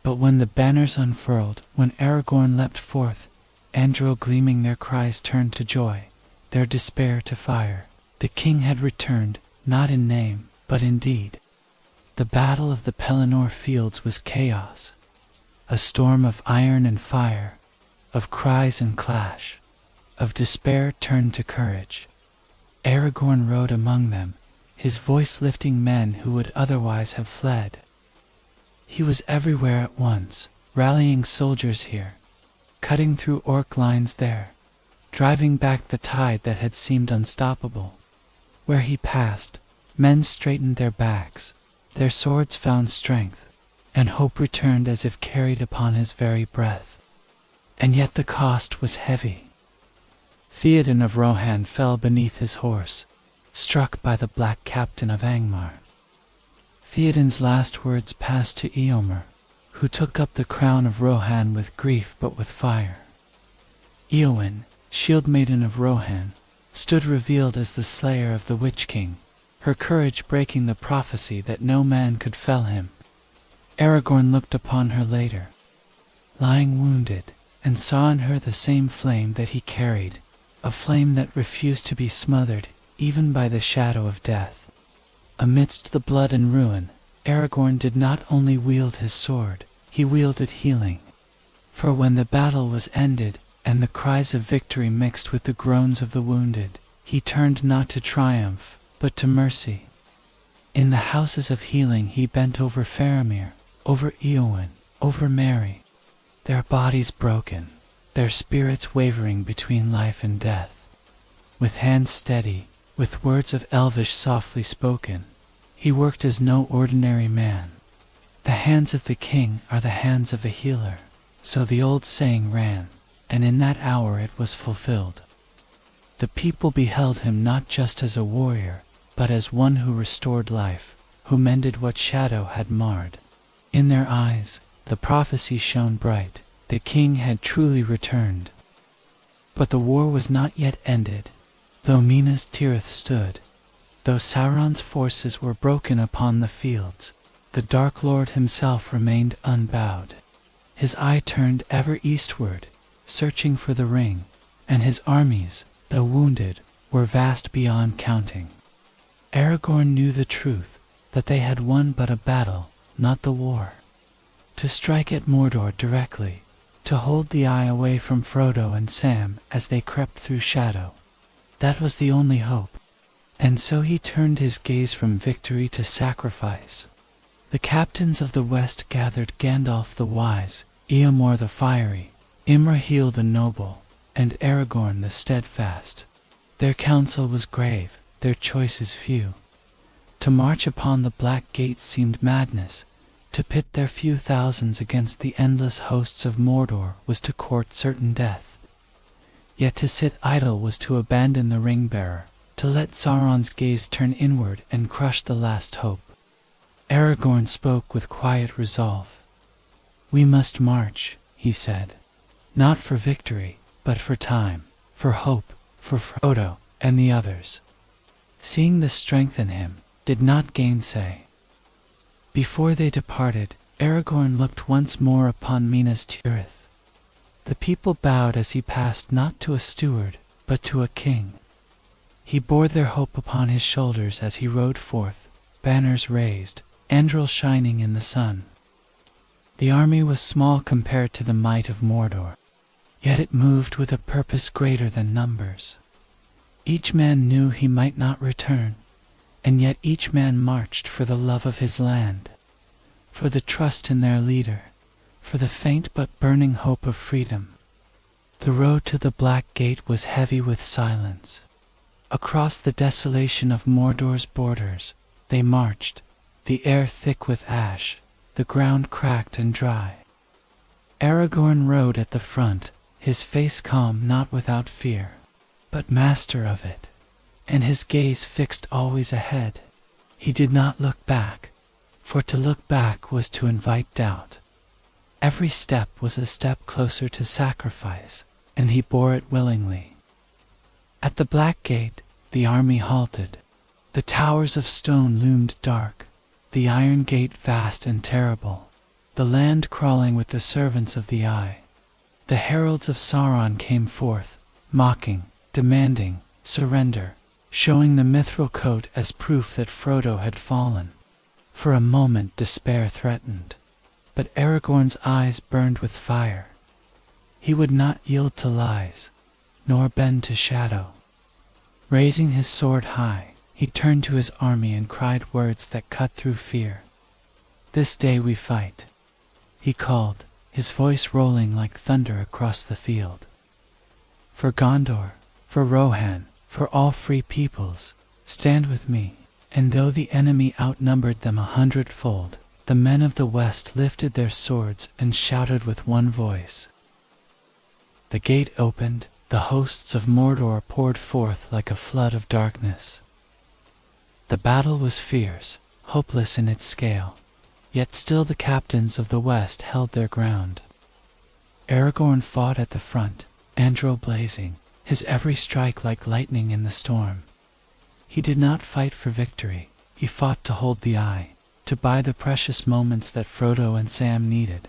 But when the banners unfurled, when Aragorn leapt forth, Andro gleaming, their cries turned to joy, their despair to fire. The king had returned, not in name, but in deed. The battle of the Pelennor fields was chaos, a storm of iron and fire, of cries and clash, of despair turned to courage. Aragorn rode among them, his voice lifting men who would otherwise have fled. He was everywhere at once, rallying soldiers here, cutting through orc lines there, driving back the tide that had seemed unstoppable. Where he passed, men straightened their backs, their swords found strength, and hope returned as if carried upon his very breath. And yet the cost was heavy. Theoden of Rohan fell beneath his horse, struck by the black captain of Angmar. Theoden's last words passed to Eomer, who took up the crown of Rohan with grief but with fire. Eowyn, shield maiden of Rohan, stood revealed as the slayer of the Witch King, her courage breaking the prophecy that no man could fell him. Aragorn looked upon her later, lying wounded, and saw in her the same flame that he carried, a flame that refused to be smothered even by the shadow of death. Amidst the blood and ruin, Aragorn did not only wield his sword, he wielded healing. For when the battle was ended, and the cries of victory mixed with the groans of the wounded, he turned not to triumph, but to mercy. In the houses of healing he bent over Faramir, over Eowyn, over Merry, their bodies broken, their spirits wavering between life and death. With hands steady, with words of Elvish softly spoken, he worked as no ordinary man. The hands of the king are the hands of a healer, so the old saying ran, and in that hour it was fulfilled. The people beheld him not just as a warrior, but as one who restored life, who mended what shadow had marred. In their eyes, the prophecy shone bright, the king had truly returned. But the war was not yet ended. Though Minas Tirith stood, though Sauron's forces were broken upon the fields, the Dark Lord himself remained unbowed. His eye turned ever eastward, searching for the ring, and his armies, though wounded, were vast beyond counting. Aragorn knew the truth, that they had won but a battle, not the war. To strike at Mordor directly, to hold the eye away from Frodo and Sam as they crept through shadow, that was the only hope. And so he turned his gaze from victory to sacrifice. The captains of the West gathered Gandalf the wise, Eomer the fiery, Imrahil the noble, and Aragorn the steadfast. Their counsel was grave, their choices few. To march upon the Black Gate seemed madness. To pit their few thousands against the endless hosts of Mordor was to court certain death. Yet to sit idle was to abandon the ring-bearer, to let Sauron's gaze turn inward and crush the last hope. Aragorn spoke with quiet resolve. "We must march," he said, "not for victory, but for time, for hope, for Frodo and the others." Seeing the strength in him, did not gainsay. Before they departed, Aragorn looked once more upon Minas Tirith. The people bowed as he passed not to a steward, but to a king. He bore their hope upon his shoulders as he rode forth, banners raised, Andril shining in the sun. The army was small compared to the might of Mordor, yet it moved with a purpose greater than numbers. Each man knew he might not return, and yet each man marched for the love of his land, for the trust in their leader, for the faint but burning hope of freedom. The road to the Black Gate was heavy with silence. Across the desolation of Mordor's borders, they marched, the air thick with ash, the ground cracked and dry. Aragorn rode at the front, his face calm not without fear, but master of it, and his gaze fixed always ahead. He did not look back, for to look back was to invite doubt. Every step was a step closer to sacrifice, and he bore it willingly. At the Black Gate, the army halted. The towers of stone loomed dark, the iron gate vast and terrible, the land crawling with the servants of the Eye. The heralds of Sauron came forth, mocking, demanding surrender, showing the mithril coat as proof that Frodo had fallen. For a moment despair threatened, but Aragorn's eyes burned with fire. He would not yield to lies, nor bend to shadow. Raising his sword high, he turned to his army and cried words that cut through fear. "This day we fight," he called, his voice rolling like thunder across the field. "For Gondor, for Rohan, for all free peoples, stand with me." And though the enemy outnumbered them 100-fold, the men of the West lifted their swords and shouted with one voice. The gate opened, the hosts of Mordor poured forth like a flood of darkness. The battle was fierce, hopeless in its scale, yet still the captains of the West held their ground. Aragorn fought at the front, Andril blazing, his every strike like lightning in the storm. He did not fight for victory, he fought to hold the Eye, to buy the precious moments that Frodo and Sam needed.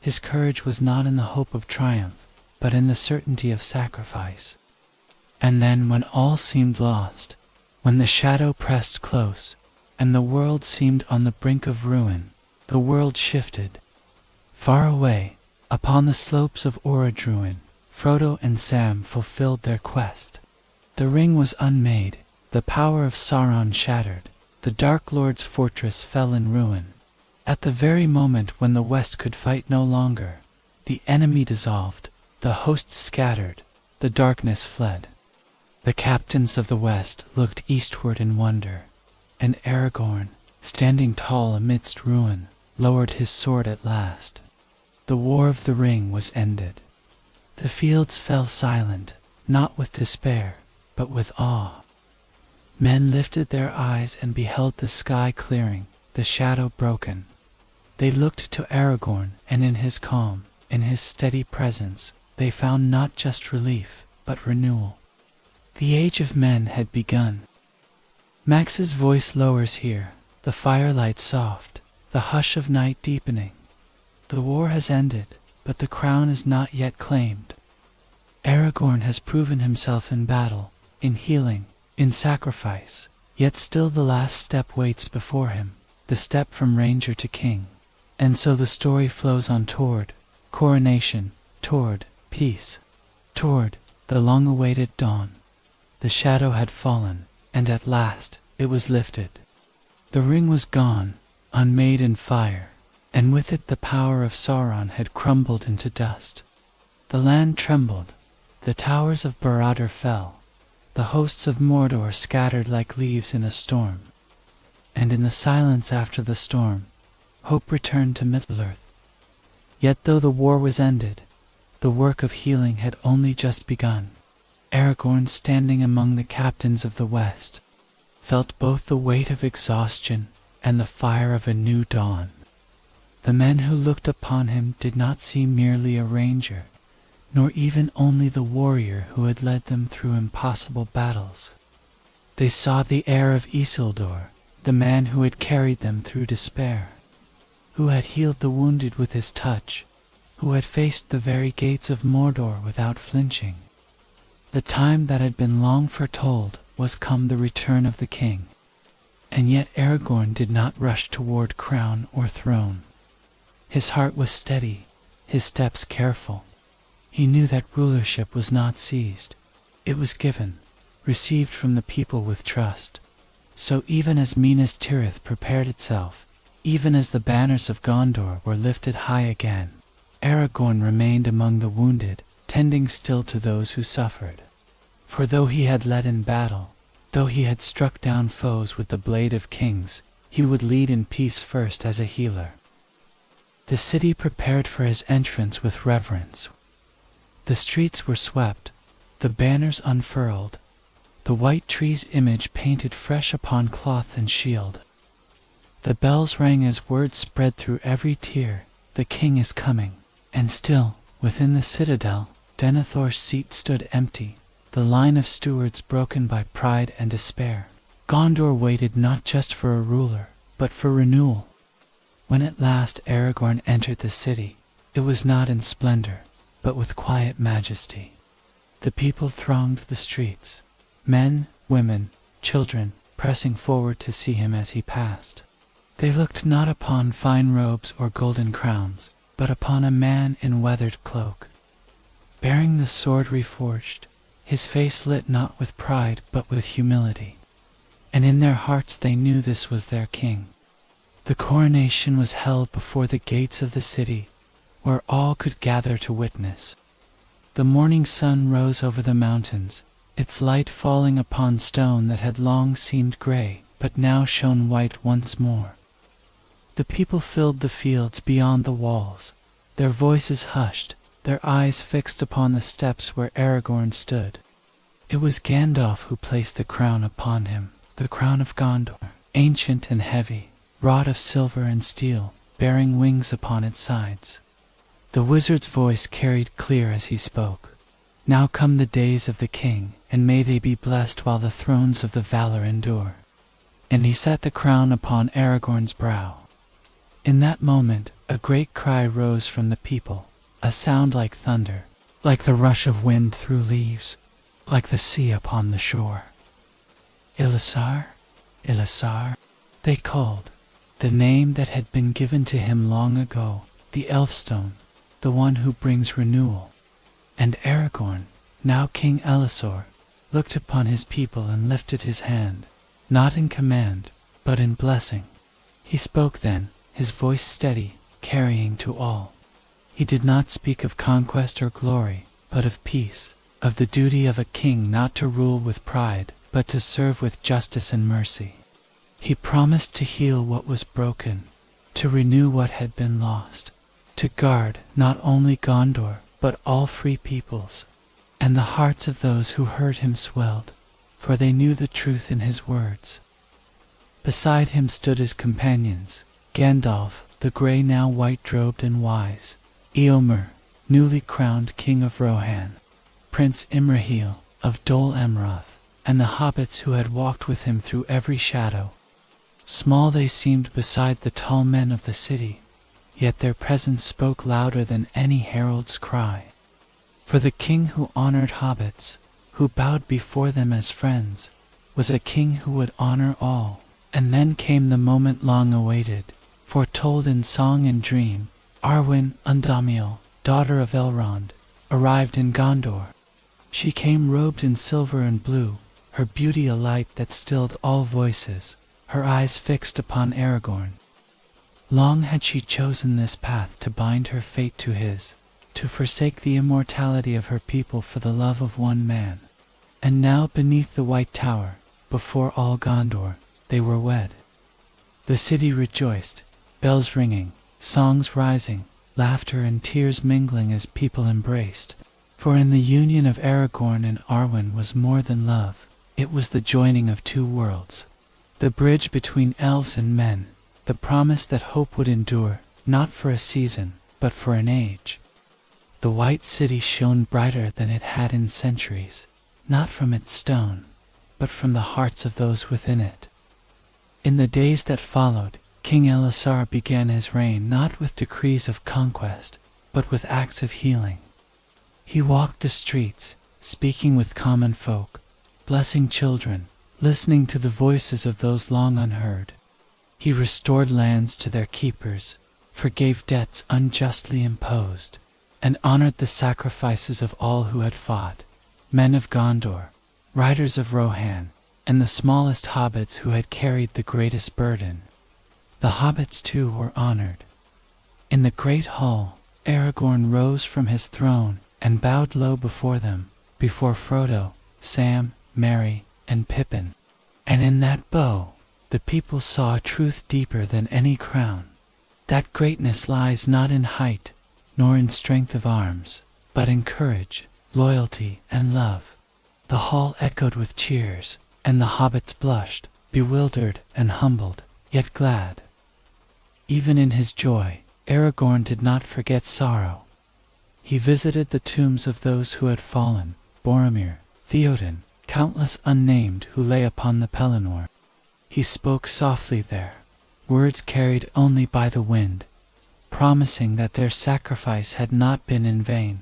His courage was not in the hope of triumph, but in the certainty of sacrifice. And then, when all seemed lost, when the shadow pressed close, and the world seemed on the brink of ruin, the world shifted. Far away, upon the slopes of Orodruin, Frodo and Sam fulfilled their quest. The ring was unmade, the power of Sauron shattered, the Dark Lord's fortress fell in ruin. At the very moment when the West could fight no longer, the enemy dissolved, the hosts scattered, the darkness fled. The captains of the West looked eastward in wonder, and Aragorn, standing tall amidst ruin, lowered his sword at last. The War of the Ring was ended. The fields fell silent, not with despair, but with awe. Men lifted their eyes and beheld the sky clearing, the shadow broken. They looked to Aragorn, and in his calm, in his steady presence, they found not just relief, but renewal. The age of men had begun. Max's voice lowers here, the firelight soft, the hush of night deepening. The war has ended, but the crown is not yet claimed. Aragorn has proven himself in battle, in healing, in sacrifice, yet still the last step waits before him, the step from ranger to king. And so the story flows on toward coronation, toward peace, toward the long-awaited dawn. The shadow had fallen, and at last it was lifted. The ring was gone, unmade in fire, and with it the power of Sauron had crumbled into dust. The land trembled, the towers of Barad-dûr fell, the hosts of Mordor scattered like leaves in a storm. And in the silence after the storm, hope returned to Middle-earth. Yet though the war was ended, the work of healing had only just begun. Aragorn, standing among the captains of the West, felt both the weight of exhaustion and the fire of a new dawn. The men who looked upon him did not see merely a ranger, nor even only the warrior who had led them through impossible battles. They saw the heir of Isildur, the man who had carried them through despair, who had healed the wounded with his touch, who had faced the very gates of Mordor without flinching. The time that had been long foretold was come, the return of the king. And yet Aragorn did not rush toward crown or throne. His heart was steady, his steps careful. He knew that rulership was not seized. It was given, received from the people with trust. So even as Minas Tirith prepared itself, even as the banners of Gondor were lifted high again, Aragorn remained among the wounded, tending still to those who suffered. For though he had led in battle, though he had struck down foes with the blade of kings, he would lead in peace first as a healer. The city prepared for his entrance with reverence. The streets were swept, the banners unfurled, the white tree's image painted fresh upon cloth and shield. The bells rang as word spread through every tier, the king is coming. And still, within the citadel, Denethor's seat stood empty, the line of stewards broken by pride and despair. Gondor waited not just for a ruler, but for renewal. When at last Aragorn entered the city, it was not in splendor, but with quiet majesty. The people thronged the streets, men, women, children, pressing forward to see him as he passed. They looked not upon fine robes or golden crowns, but upon a man in weathered cloak, bearing the sword reforged, his face lit not with pride but with humility. And in their hearts they knew this was their king. The coronation was held before the gates of the city, where all could gather to witness. The morning sun rose over the mountains, its light falling upon stone that had long seemed gray, but now shone white once more. The people filled the fields beyond the walls, their voices hushed, their eyes fixed upon the steps where Aragorn stood. It was Gandalf who placed the crown upon him, the crown of Gondor, ancient and heavy, wrought of silver and steel, bearing wings upon its sides. The wizard's voice carried clear as he spoke. Now come the days of the king, and may they be blessed while the thrones of the valor endure. and he set the crown upon Aragorn's brow. In that moment, a great cry rose from the people, a sound like thunder, like the rush of wind through leaves, like the sea upon the shore. Ilisar, Ilisar, they called, the name that had been given to him long ago, the Elfstone, the one who brings renewal. And Aragorn, now King Elisar, looked upon his people and lifted his hand, not in command, but in blessing. He spoke then, his voice steady, carrying to all. He did not speak of conquest or glory, but of peace, of the duty of a king not to rule with pride, but to serve with justice and mercy. He promised to heal what was broken, to renew what had been lost, to guard not only Gondor, but all free peoples. And the hearts of those who heard him swelled, for they knew the truth in his words. Beside him stood his companions, Gandalf, the grey now white-robed and wise, Eomer, newly crowned king of Rohan, Prince Imrahil of Dol Amroth, and the hobbits who had walked with him through every shadow. Small they seemed beside the tall men of the city, yet their presence spoke louder than any herald's cry. For the king who honored hobbits, who bowed before them as friends, was a king who would honor all. And then came the moment long awaited, foretold in song and dream. Arwen Undamiel, daughter of Elrond, arrived in Gondor. She came robed in silver and blue, her beauty a light that stilled all voices, her eyes fixed upon Aragorn. Long had she chosen this path to bind her fate to his, to forsake the immortality of her people for the love of one man. And now beneath the White Tower, before all Gondor, they were wed. The city rejoiced, bells ringing, songs rising, laughter and tears mingling as people embraced. For in the union of Aragorn and Arwen was more than love, it was the joining of two worlds. The bridge between elves and men, the promise that hope would endure, not for a season, but for an age. The white city shone brighter than it had in centuries, not from its stone, but from the hearts of those within it. In the days that followed, King Elisar began his reign not with decrees of conquest, but with acts of healing. He walked the streets, speaking with common folk, blessing children, listening to the voices of those long unheard. He restored lands to their keepers, forgave debts unjustly imposed, and honored the sacrifices of all who had fought, men of Gondor, riders of Rohan, and the smallest hobbits who had carried the greatest burden. The hobbits too were honored. In the great hall, Aragorn rose from his throne and bowed low before them, before Frodo, Sam, Merry, and Pippin. And in that bow, the people saw a truth deeper than any crown. That greatness lies not in height, nor in strength of arms, but in courage, loyalty, and love. The hall echoed with cheers, and the hobbits blushed, bewildered and humbled, yet glad. Even in his joy, Aragorn did not forget sorrow. He visited the tombs of those who had fallen, Boromir, Theoden, countless unnamed who lay upon the Pelennor. He spoke softly there, words carried only by the wind, promising that their sacrifice had not been in vain.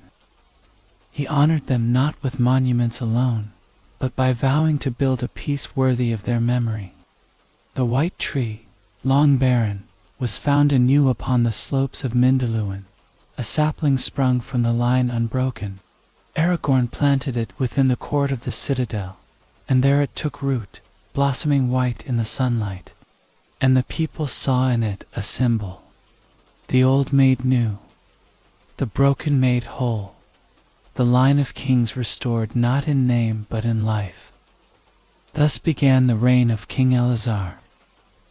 He honored them not with monuments alone, but by vowing to build a peace worthy of their memory. The white tree, long barren, was found anew upon the slopes of Mindilluin, a sapling sprung from the line unbroken. Aragorn planted it within the court of the citadel, and there it took root, blossoming white in the sunlight. And the people saw in it a symbol. The old made new, the broken made whole, the line of kings restored not in name but in life. Thus began the reign of King Elisar.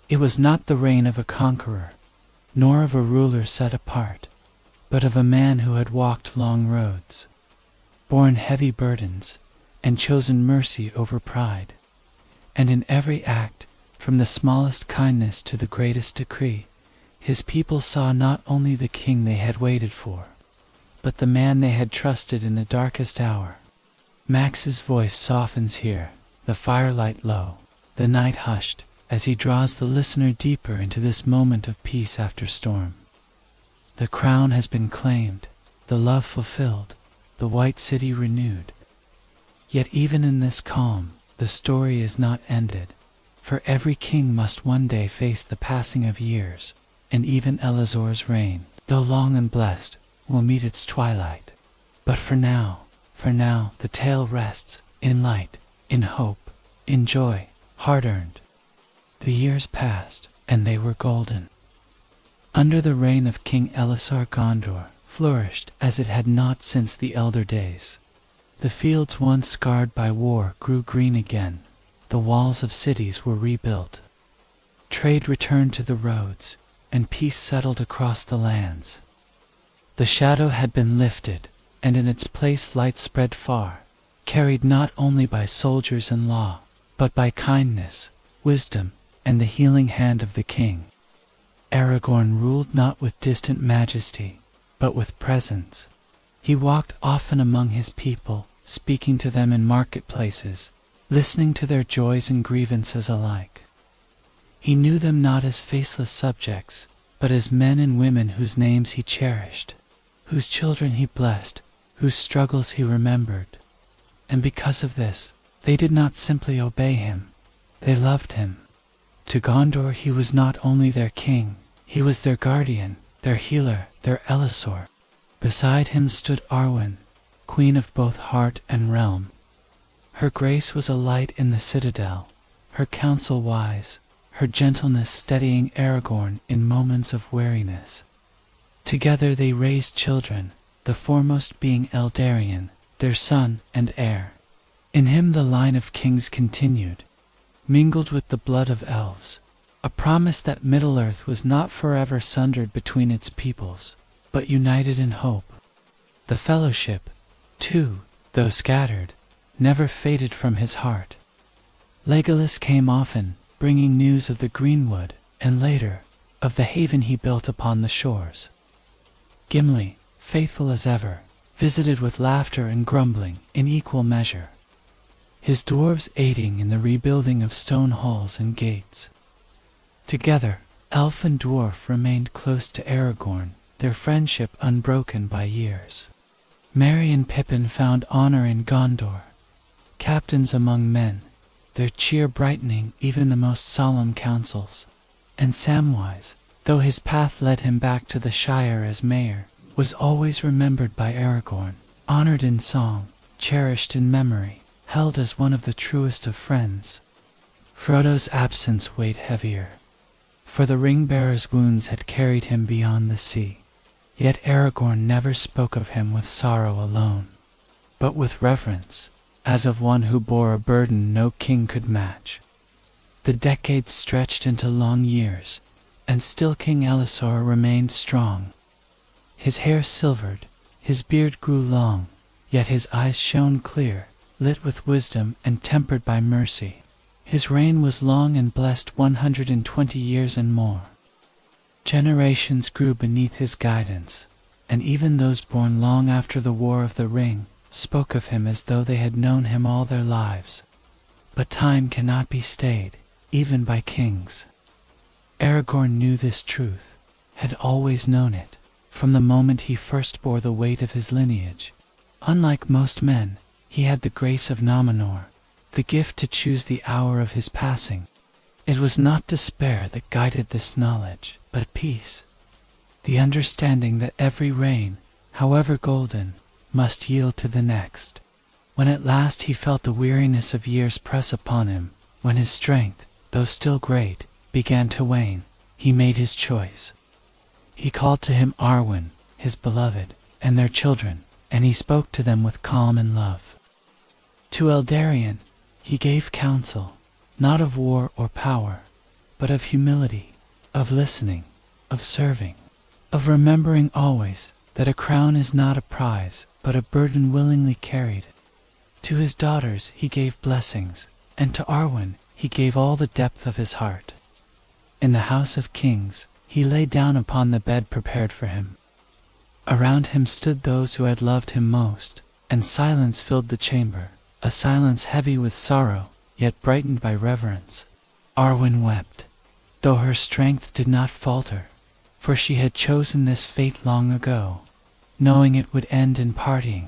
It was not the reign of a conqueror, nor of a ruler set apart, but of a man who had walked long roads, borne heavy burdens, and chosen mercy over pride. And in every act, from the smallest kindness to the greatest decree, his people saw not only the king they had waited for, but the man they had trusted in the darkest hour. Max's voice softens here, the firelight low, the night hushed, as he draws the listener deeper into this moment of peace after storm. The crown has been claimed, the love fulfilled, the white city renewed. Yet even in this calm, the story is not ended, for every king must one day face the passing of years, and even Elazor's reign, though long and blessed, will meet its twilight. But for now, the tale rests in light, in hope, in joy, hard-earned. The years passed, and they were golden. Under the reign of King Elazar, Gondor flourished as it had not since the elder days. The fields once scarred by war grew green again. The walls of cities were rebuilt. Trade returned to the roads, and peace settled across the lands. The shadow had been lifted, and in its place light spread far, carried not only by soldiers and law, but by kindness, wisdom, and the healing hand of the king. Aragorn ruled not with distant majesty, but with presence. He walked often among his people, speaking to them in marketplaces, listening to their joys and grievances alike. He knew them not as faceless subjects, but as men and women whose names he cherished, whose children he blessed, whose struggles he remembered. And because of this, they did not simply obey him, they loved him. To Gondor he was not only their king, he was their guardian, their healer, their Elazor. Beside him stood Arwen, queen of both heart and realm. Her grace was a light in the citadel, her counsel wise, her gentleness steadying Aragorn in moments of weariness. Together they raised children, the foremost being Eldarion, their son and heir. In him the line of kings continued, mingled with the blood of elves, a promise that Middle-earth was not forever sundered between its peoples, but united in hope. The fellowship, too, though scattered, never faded from his heart. Legolas came often, bringing news of the greenwood, and later, of the haven he built upon the shores. Gimli, faithful as ever, visited with laughter and grumbling in equal measure, his dwarves aiding in the rebuilding of stone halls and gates. Together, elf and dwarf remained close to Aragorn, their friendship unbroken by years. Merry and Pippin found honor in Gondor, captains among men, their cheer brightening even the most solemn councils. And Samwise, though his path led him back to the Shire as mayor, was always remembered by Aragorn, honored in song, cherished in memory, held as one of the truest of friends. Frodo's absence weighed heavier, for the ring-bearer's wounds had carried him beyond the sea. Yet Aragorn never spoke of him with sorrow alone, but with reverence, as of one who bore a burden no king could match. The decades stretched into long years, and still King Elazar remained strong. His hair silvered, his beard grew long, yet his eyes shone clear, lit with wisdom and tempered by mercy. His reign was long and blessed 120 years and more. Generations grew beneath his guidance, and even those born long after the War of the Ring spoke of him as though they had known him all their lives. But time cannot be stayed, even by kings. Aragorn knew this truth, had always known it, from the moment he first bore the weight of his lineage. Unlike most men, he had the grace of Nomenor, the gift to choose the hour of his passing. It was not despair that guided this knowledge, but peace, the understanding that every reign, however golden, must yield to the next. When at last he felt the weariness of years press upon him, when his strength, though still great, began to wane, he made his choice. He called to him Arwen, his beloved, and their children, and he spoke to them with calm and love. To Eldarion he gave counsel, not of war or power, but of humility, of listening, of serving, of remembering always that a crown is not a prize, but a burden willingly carried. To his daughters he gave blessings, and to Arwen he gave all the depth of his heart. In the house of kings he lay down upon the bed prepared for him. Around him stood those who had loved him most, and silence filled the chamber, a silence heavy with sorrow, yet brightened by reverence. Arwen wept, though her strength did not falter, for she had chosen this fate long ago, knowing it would end in parting.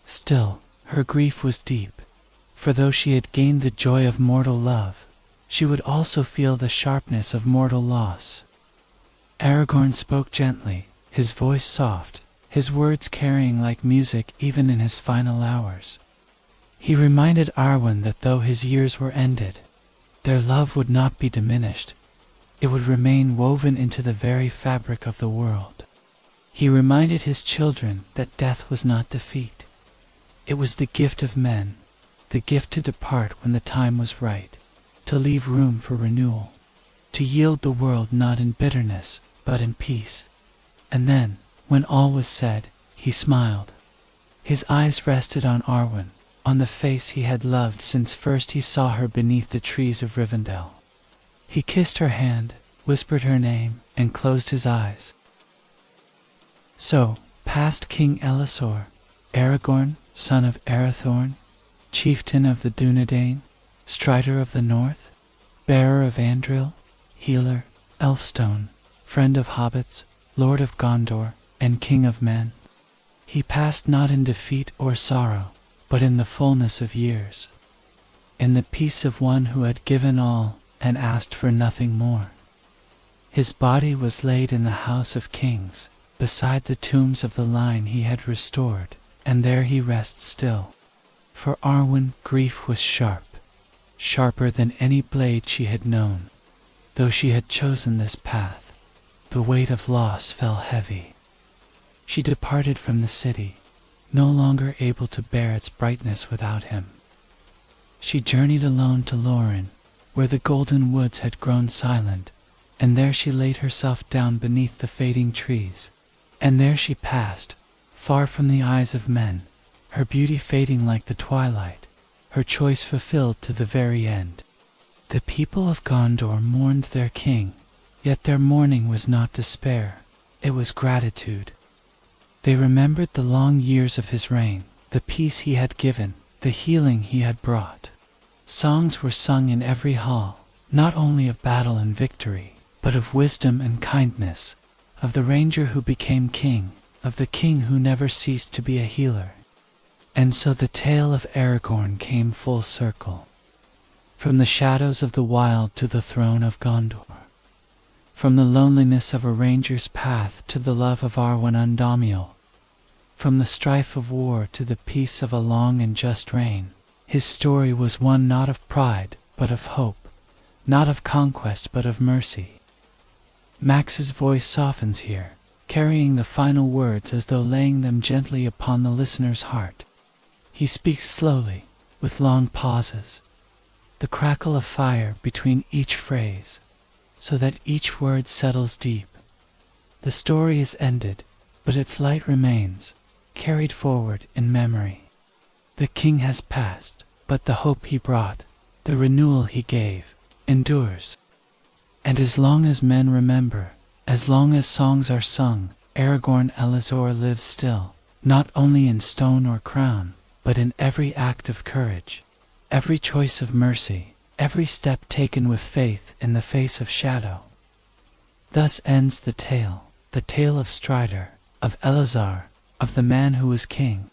Still, her grief was deep, for though she had gained the joy of mortal love, she would also feel the sharpness of mortal loss. Aragorn spoke gently, his voice soft, his words carrying like music even in his final hours. He reminded Arwen that though his years were ended, their love would not be diminished. It would remain woven into the very fabric of the world. He reminded his children that death was not defeat. It was the gift of men, the gift to depart when the time was right, to leave room for renewal, to yield the world not in bitterness, but in peace. And then, when all was said, he smiled. His eyes rested on Arwen, on the face he had loved since first he saw her beneath the trees of Rivendell. He kissed her hand, whispered her name, and closed his eyes. So passed King Elisor, Aragorn, son of Arathorn, chieftain of the Dúnedain, strider of the north, bearer of Andril, healer, Elfstone, friend of hobbits, lord of Gondor, and king of men. He passed not in defeat or sorrow, but in the fullness of years, in the peace of one who had given all and asked for nothing more. His body was laid in the house of kings, beside the tombs of the line he had restored, and there he rests still. For Arwen grief was sharp, sharper than any blade she had known. Though she had chosen this path, the weight of loss fell heavy. She departed from the city, no longer able to bear its brightness without him. She journeyed alone to Lorien, where the golden woods had grown silent, and there she laid herself down beneath the fading trees, and there she passed, far from the eyes of men, her beauty fading like the twilight, her choice fulfilled to the very end. The people of Gondor mourned their king, yet their mourning was not despair, it was gratitude. They remembered the long years of his reign, the peace he had given, the healing he had brought. Songs were sung in every hall, not only of battle and victory, but of wisdom and kindness, of the ranger who became king, of the king who never ceased to be a healer. And so the tale of Aragorn came full circle. From the shadows of the wild to the throne of Gondor. From the loneliness of a ranger's path to the love of Arwen Undamiel. From the strife of war to the peace of a long and just reign. His story was one not of pride, but of hope, not of conquest, but of mercy. Max's voice softens here, carrying the final words as though laying them gently upon the listener's heart. He speaks slowly, with long pauses, the crackle of fire between each phrase, so that each word settles deep. The story is ended, but its light remains, carried forward in memory. The king has passed, but the hope he brought, the renewal he gave, endures. And as long as men remember, as long as songs are sung, Aragorn Elisor lives still, not only in stone or crown, but in every act of courage, every choice of mercy, every step taken with faith in the face of shadow. Thus ends the tale of Strider, of Elazar, of the man who was king,